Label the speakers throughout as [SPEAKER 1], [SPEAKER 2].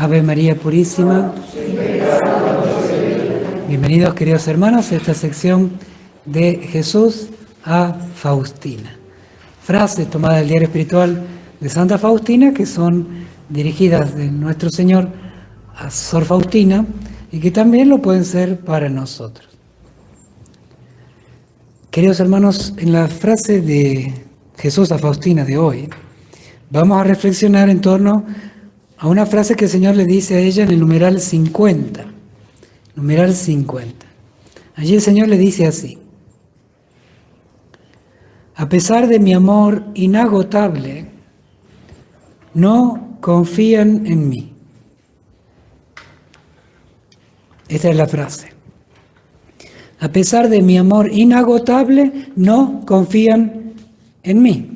[SPEAKER 1] Ave María Purísima. Bienvenidos, queridos hermanos, a esta sección de Jesús a Faustina. Frases tomadas del diario espiritual de Santa Faustina que son dirigidas de nuestro Señor a Sor Faustina y que también lo pueden ser para nosotros. Queridos hermanos, en la frase de Jesús a Faustina de hoy, vamos a reflexionar en torno a una frase que el Señor le dice a ella en el numeral 50. Numeral 50. Allí el Señor le dice así: a pesar de mi amor inagotable, no confían en mí. Esta es la frase. A pesar de mi amor inagotable, no confían en mí.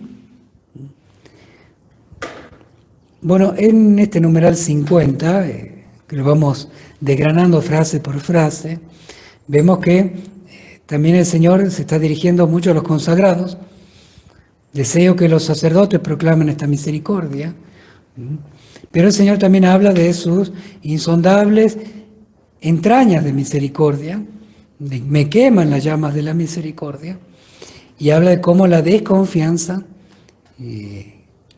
[SPEAKER 1] Bueno, en este numeral 50, que lo vamos desgranando frase por frase, vemos que también el Señor se está dirigiendo mucho a los consagrados. Deseo que los sacerdotes proclamen esta misericordia, pero el Señor también habla de sus insondables entrañas de misericordia, me queman las llamas de la misericordia, y habla de cómo la desconfianza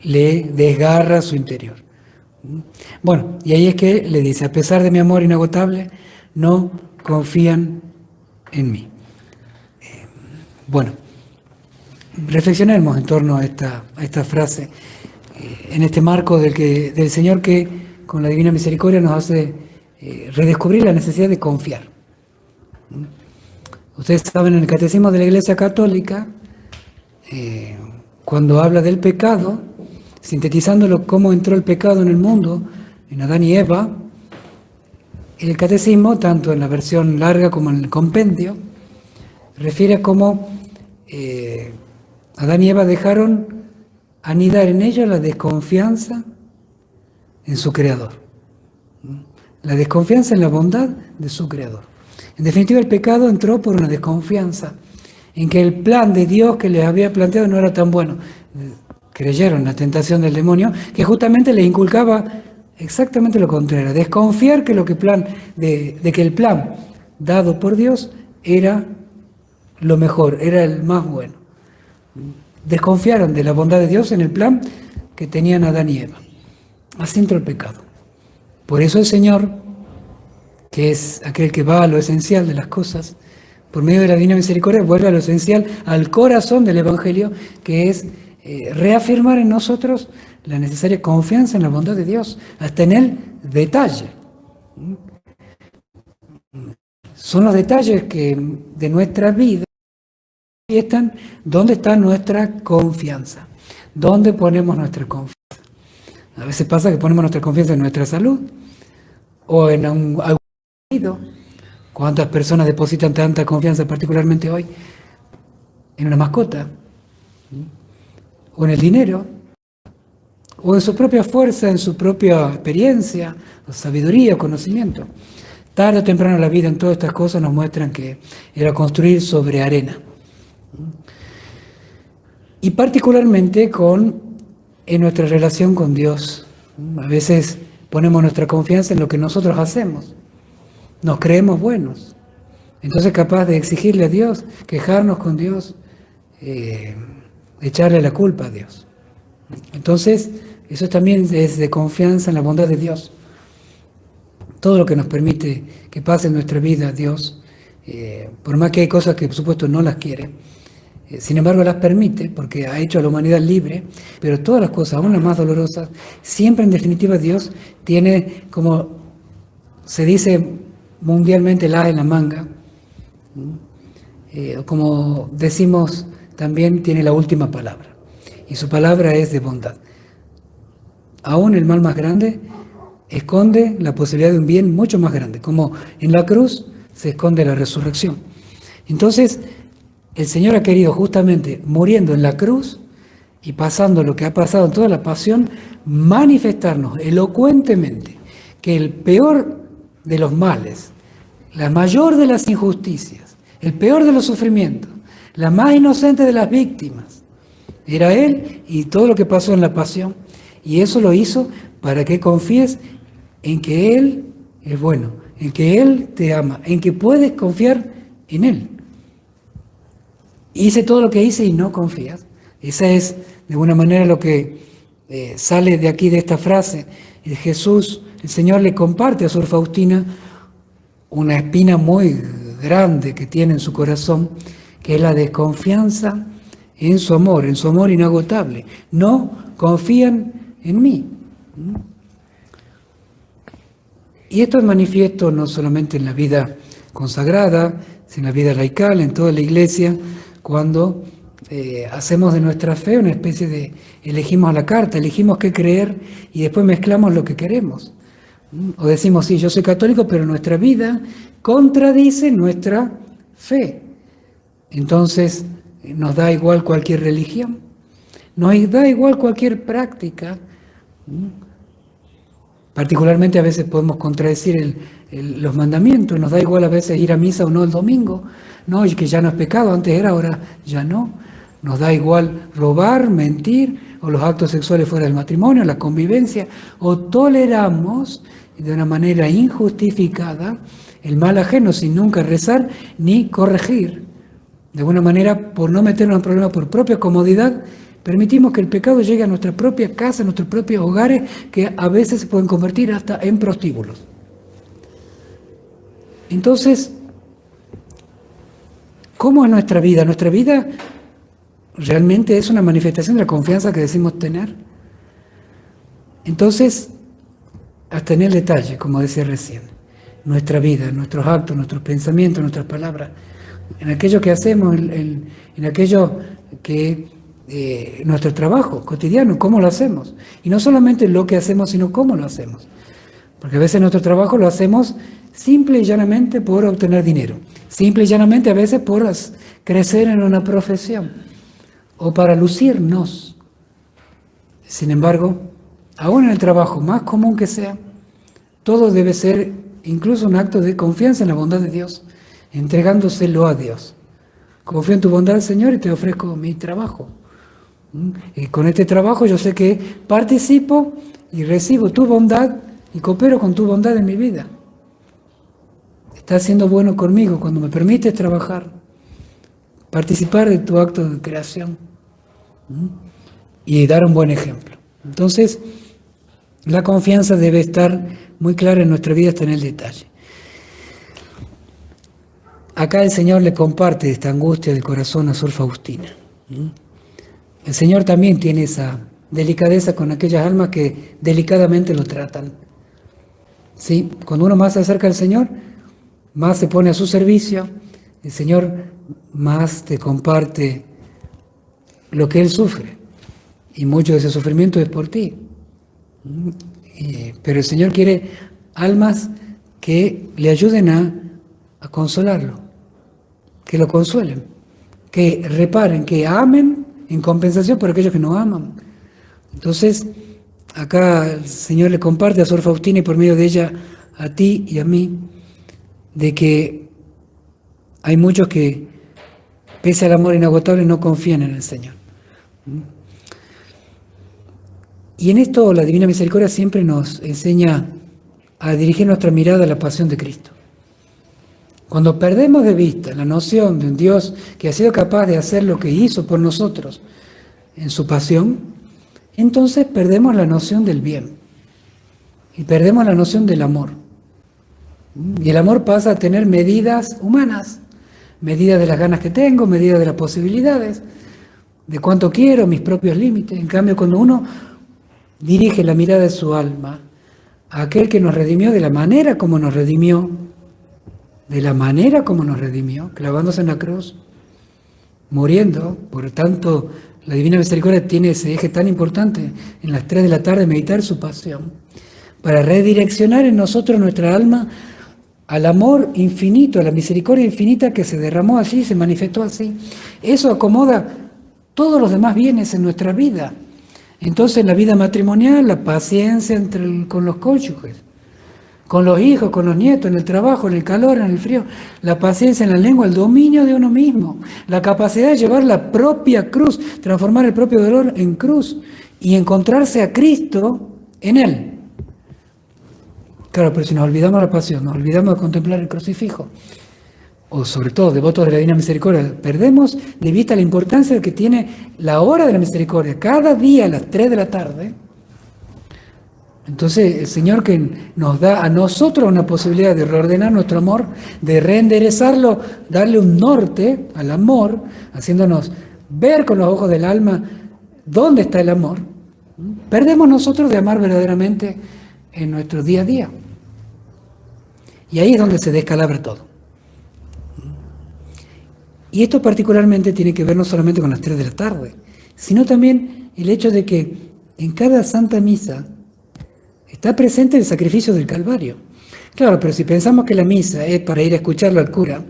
[SPEAKER 1] le desgarra su interior. Bueno, y ahí es que le dice: a pesar de mi amor inagotable, no confían en mí. Bueno, reflexionemos en torno a esta frase, en este marco del Señor que con la divina misericordia nos hace redescubrir la necesidad de confiar. Ustedes saben, en el Catecismo de la Iglesia Católica, cuando habla del pecado, sintetizándolo cómo entró el pecado en el mundo, en Adán y Eva, el Catecismo, tanto en la versión larga como en el compendio, refiere a cómo Adán y Eva dejaron anidar en ellos la desconfianza en su Creador, la desconfianza en la bondad de su Creador. En definitiva, el pecado entró por una desconfianza en que el plan de Dios que les había planteado no era tan bueno. Creyeron en la tentación del demonio, que justamente les inculcaba exactamente lo contrario: desconfiar que que el plan dado por Dios era lo mejor, era el más bueno. Desconfiaron de la bondad de Dios en el plan que tenían Adán y Eva. Así entró el pecado. Por eso el Señor, que es aquel que va a lo esencial de las cosas, por medio de la divina misericordia vuelve a lo esencial, al corazón del Evangelio, que es reafirmar en nosotros la necesaria confianza en la bondad de Dios, hasta en el detalle. Son los detalles que de nuestra vida están, ¿dónde está nuestra confianza? ¿Dónde ponemos nuestra confianza? A veces pasa que ponemos nuestra confianza en nuestra salud o en algún individuo. ¿Cuántas personas depositan tanta confianza, particularmente hoy, en una mascota? O en el dinero, o en su propia fuerza, en su propia experiencia, o sabiduría, o conocimiento. Tarde o temprano la vida en todas estas cosas nos muestran que era construir sobre arena. Y particularmente en nuestra relación con Dios. A veces ponemos nuestra confianza en lo que nosotros hacemos. Nos creemos buenos. Entonces, capaz de exigirle a Dios, quejarnos con Dios, echarle la culpa a Dios. Entonces, eso también es de confianza en la bondad de Dios. Todo lo que nos permite que pase en nuestra vida Dios, por más que hay cosas que por supuesto no las quiere, sin embargo las permite porque ha hecho a la humanidad libre, pero todas las cosas, aún las más dolorosas, siempre en definitiva Dios tiene, como se dice mundialmente, el as en la manga, como decimos, también tiene la última palabra, y su palabra es de bondad. Aún el mal más grande esconde la posibilidad de un bien mucho más grande, como en la cruz se esconde la resurrección. Entonces, el Señor ha querido, justamente muriendo en la cruz y pasando lo que ha pasado en toda la pasión, manifestarnos elocuentemente que el peor de los males, la mayor de las injusticias, el peor de los sufrimientos, la más inocente de las víctimas, era Él y todo lo que pasó en la pasión. Y eso lo hizo para que confíes en que Él es bueno, en que Él te ama, en que puedes confiar en Él. Hice todo lo que hice y no confías. Esa es, de alguna manera, lo que sale de aquí, de esta frase. Jesús, el Señor le comparte a Sor Faustina una espina muy grande que tiene en su corazón, que es la desconfianza en su amor inagotable. No confían en mí. Y esto es manifiesto no solamente en la vida consagrada, sino en la vida laical, en toda la Iglesia, cuando hacemos de nuestra fe una especie de, elegimos a la carta, elegimos qué creer y después mezclamos lo que queremos. O decimos, sí, yo soy católico, pero nuestra vida contradice nuestra fe. Entonces, nos da igual cualquier religión, nos da igual cualquier práctica. Particularmente a veces podemos contradecir los mandamientos, nos da igual a veces ir a misa o no el domingo, no, y que ya no es pecado, antes era, ahora ya no. Nos da igual robar, mentir, o los actos sexuales fuera del matrimonio, la convivencia, o toleramos de una manera injustificada el mal ajeno sin nunca rezar ni corregir. De alguna manera, por no meternos en problemas por propia comodidad, permitimos que el pecado llegue a nuestra propia casa, a nuestros propios hogares, que a veces se pueden convertir hasta en prostíbulos. Entonces, ¿cómo es nuestra vida? Nuestra vida realmente es una manifestación de la confianza que decimos tener. Entonces, hasta en el detalle, como decía recién, nuestra vida, nuestros actos, nuestros pensamientos, nuestras palabras, en aquello que hacemos, en aquello que nuestro trabajo cotidiano, cómo lo hacemos. Y no solamente lo que hacemos, sino cómo lo hacemos. Porque a veces nuestro trabajo lo hacemos simple y llanamente por obtener dinero. Simple y llanamente a veces por crecer en una profesión o para lucirnos. Sin embargo, aún en el trabajo más común que sea, todo debe ser incluso un acto de confianza en la bondad de Dios, entregándoselo a Dios. Confío en tu bondad, Señor, y te ofrezco mi trabajo. Y con este trabajo yo sé que participo y recibo tu bondad y coopero con tu bondad en mi vida. Estás siendo bueno conmigo cuando me permites trabajar, participar de tu acto de creación y dar un buen ejemplo. Entonces, la confianza debe estar muy clara en nuestra vida hasta en el detalle. Acá el Señor le comparte esta angustia del corazón a Sor Faustina. El Señor también tiene esa delicadeza con aquellas almas que delicadamente lo tratan. ¿Sí? Cuando uno más se acerca al Señor, más se pone a su servicio, el Señor más te comparte lo que Él sufre. Y mucho de ese sufrimiento es por ti. Pero el Señor quiere almas que le ayuden a consolarlo, que lo consuelen, que reparen, que amen en compensación por aquellos que no aman. Entonces, acá el Señor le comparte a Sor Faustina y por medio de ella a ti y a mí, de que hay muchos que, pese al amor inagotable, no confían en el Señor. Y en esto la Divina Misericordia siempre nos enseña a dirigir nuestra mirada a la pasión de Cristo. Cuando perdemos de vista la noción de un Dios que ha sido capaz de hacer lo que hizo por nosotros en su pasión, entonces perdemos la noción del bien y perdemos la noción del amor. Y el amor pasa a tener medidas humanas, medidas de las ganas que tengo, medidas de las posibilidades, de cuánto quiero, mis propios límites. En cambio, cuando uno dirige la mirada de su alma a aquel que nos redimió de la manera como nos redimió, clavándose en la cruz, muriendo. Por tanto, la Divina Misericordia tiene ese eje tan importante en las 3 de la tarde, meditar su pasión, para redireccionar en nosotros nuestra alma al amor infinito, a la misericordia infinita que se derramó allí, se manifestó así. Eso acomoda todos los demás bienes en nuestra vida. Entonces, la vida matrimonial, la paciencia con los cónyuges, con los hijos, con los nietos, en el trabajo, en el calor, en el frío, la paciencia en la lengua, el dominio de uno mismo, la capacidad de llevar la propia cruz, transformar el propio dolor en cruz y encontrarse a Cristo en él. Claro, pero si nos olvidamos la pasión, nos olvidamos de contemplar el crucifijo, o sobre todo devotos de la Divina Misericordia, perdemos de vista la importancia que tiene la hora de la misericordia, cada día a las 3 de la tarde. Entonces el Señor que nos da a nosotros una posibilidad de reordenar nuestro amor, de reenderezarlo, darle un norte al amor, haciéndonos ver con los ojos del alma dónde está el amor, perdemos nosotros de amar verdaderamente en nuestro día a día. Y ahí es donde se descalabra todo. Y esto particularmente tiene que ver no solamente con las 3 de la tarde, sino también el hecho de que en cada Santa Misa está presente el sacrificio del Calvario. Claro, pero si pensamos que la misa es para ir a escucharlo al cura,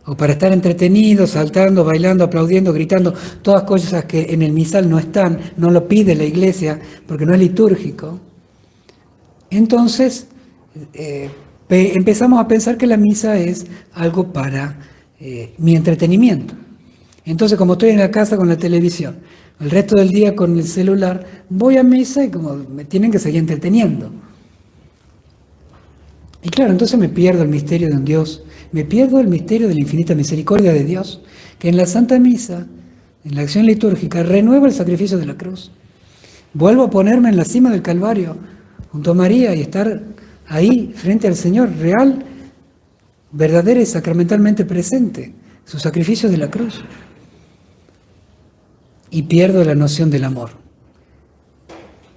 [SPEAKER 1] o para estar entretenidos, saltando, bailando, aplaudiendo, gritando, todas cosas que en el misal no están, no lo pide la Iglesia, porque no es litúrgico, entonces empezamos a pensar que la misa es algo para mi entretenimiento. Entonces, como estoy en la casa con la televisión, el resto del día con el celular, voy a misa y como me tienen que seguir entreteniendo. Y claro, entonces me pierdo el misterio de un Dios, me pierdo el misterio de la infinita misericordia de Dios, que en la Santa Misa, en la acción litúrgica, renueva el sacrificio de la cruz. Vuelvo a ponerme en la cima del Calvario, junto a María, y estar ahí frente al Señor, real, verdadera y sacramentalmente presente, su sacrificio de la cruz. Y pierdo la noción del amor.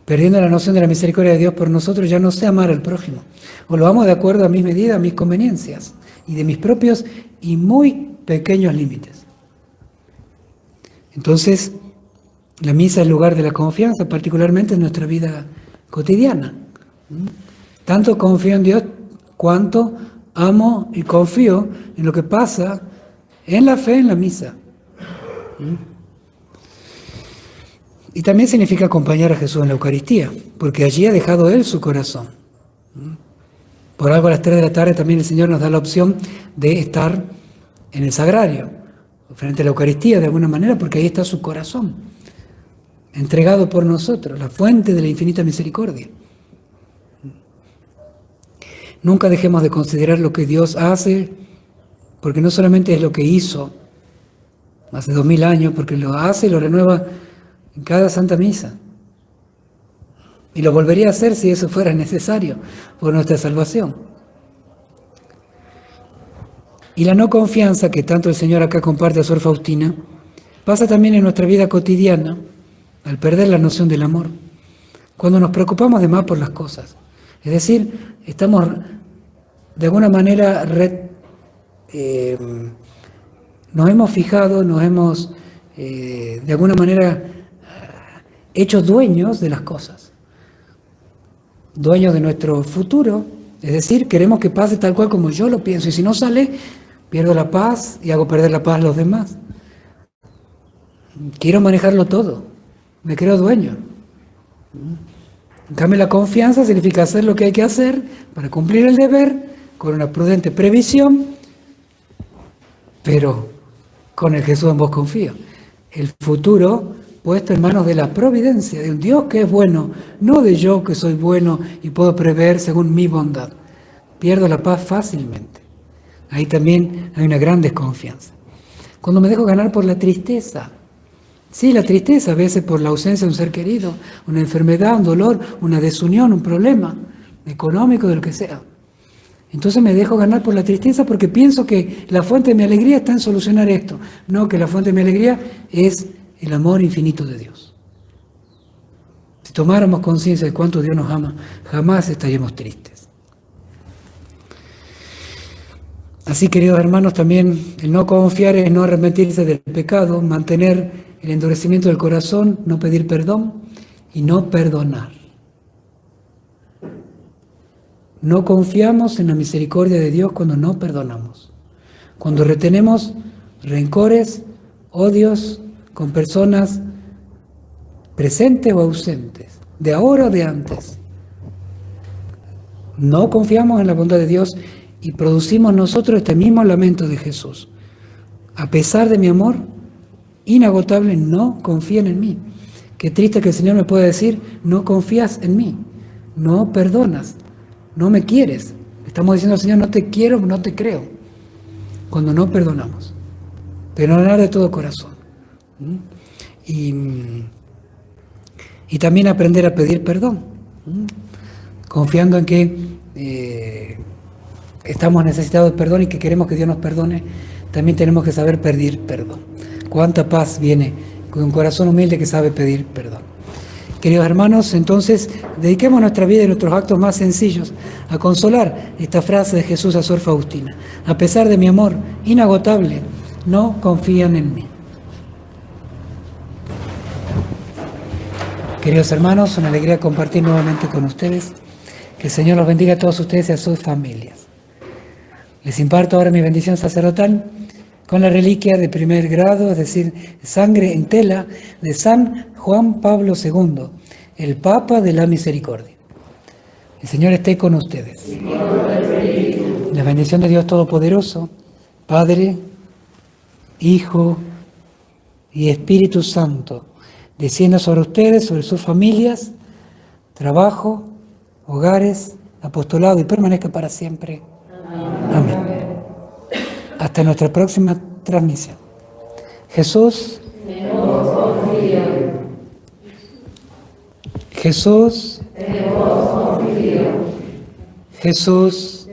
[SPEAKER 1] Perdiendo la noción de la misericordia de Dios por nosotros, ya no sé amar al prójimo. O lo amo de acuerdo a mis medidas, a mis conveniencias, y de mis propios y muy pequeños límites. Entonces, la misa es el lugar de la confianza, particularmente en nuestra vida cotidiana. Tanto confío en Dios, cuanto amo y confío en lo que pasa en la fe, en la misa. Y también significa acompañar a Jesús en la Eucaristía, porque allí ha dejado Él su corazón. Por algo a las 3 de la tarde también el Señor nos da la opción de estar en el sagrario, frente a la Eucaristía de alguna manera, porque ahí está su corazón, entregado por nosotros, la fuente de la infinita misericordia. Nunca dejemos de considerar lo que Dios hace, porque no solamente es lo que hizo hace 2000 años, porque lo hace y lo renueva en cada Santa Misa. Y lo volvería a hacer si eso fuera necesario por nuestra salvación. Y la no confianza que tanto el Señor acá comparte a Sor Faustina, pasa también en nuestra vida cotidiana, al perder la noción del amor, cuando nos preocupamos de más por las cosas. Es decir, estamos de alguna manera, nos hemos fijado, nos hemos de alguna manera hecho dueños de las cosas, dueños de nuestro futuro, es decir, queremos que pase tal cual como yo lo pienso, y si no sale, pierdo la paz y hago perder la paz a los demás. Quiero manejarlo todo, me creo dueño. En cambio, la confianza significa hacer lo que hay que hacer para cumplir el deber, con una prudente previsión, pero con el Jesús en vos confío. El futuro puesto en manos de la providencia, de un Dios que es bueno, no de yo que soy bueno y puedo prever según mi bondad. Pierdo la paz fácilmente. Ahí también hay una gran desconfianza. Cuando me dejo ganar por la tristeza, sí, la tristeza a veces por la ausencia de un ser querido, una enfermedad, un dolor, una desunión, un problema económico, de lo que sea. Entonces me dejo ganar por la tristeza porque pienso que la fuente de mi alegría está en solucionar esto. No, que la fuente de mi alegría es el amor infinito de Dios. Si tomáramos conciencia de cuánto Dios nos ama, jamás estaríamos tristes. Así, queridos hermanos, también el no confiar es no arrepentirse del pecado, mantener el endurecimiento del corazón, no pedir perdón y no perdonar. No confiamos en la misericordia de Dios cuando no perdonamos. Cuando retenemos rencores, odios con personas presentes o ausentes, de ahora o de antes. No confiamos en la bondad de Dios y producimos nosotros este mismo lamento de Jesús. A pesar de mi amor inagotable, no confían en mí. Qué triste que el Señor me pueda decir, no confías en mí, no perdonas, no me quieres. Estamos diciendo al Señor, no te quiero, no te creo. Cuando no perdonamos. Perdonar de todo corazón. Y también aprender a pedir perdón. Confiando en que estamos necesitados de perdón y que queremos que Dios nos perdone, también tenemos que saber pedir perdón. Cuánta paz viene con un corazón humilde que sabe pedir perdón. Queridos hermanos, entonces dediquemos nuestra vida y nuestros actos más sencillos a consolar esta frase de Jesús a Sor Faustina. A pesar de mi amor inagotable, no confían en mí. Queridos hermanos, una alegría compartir nuevamente con ustedes. Que el Señor los bendiga a todos ustedes y a sus familias. Les imparto ahora mi bendición sacerdotal con la reliquia de primer grado, es decir, sangre en tela de San Juan Pablo II, el Papa de la Misericordia. El Señor esté con ustedes. La bendición de Dios Todopoderoso, Padre, Hijo y Espíritu Santo, descienda sobre ustedes, sobre sus familias, trabajo, hogares, apostolado y permanezca para siempre. Amén. Hasta nuestra próxima transmisión. Jesús, Jesús, Jesús,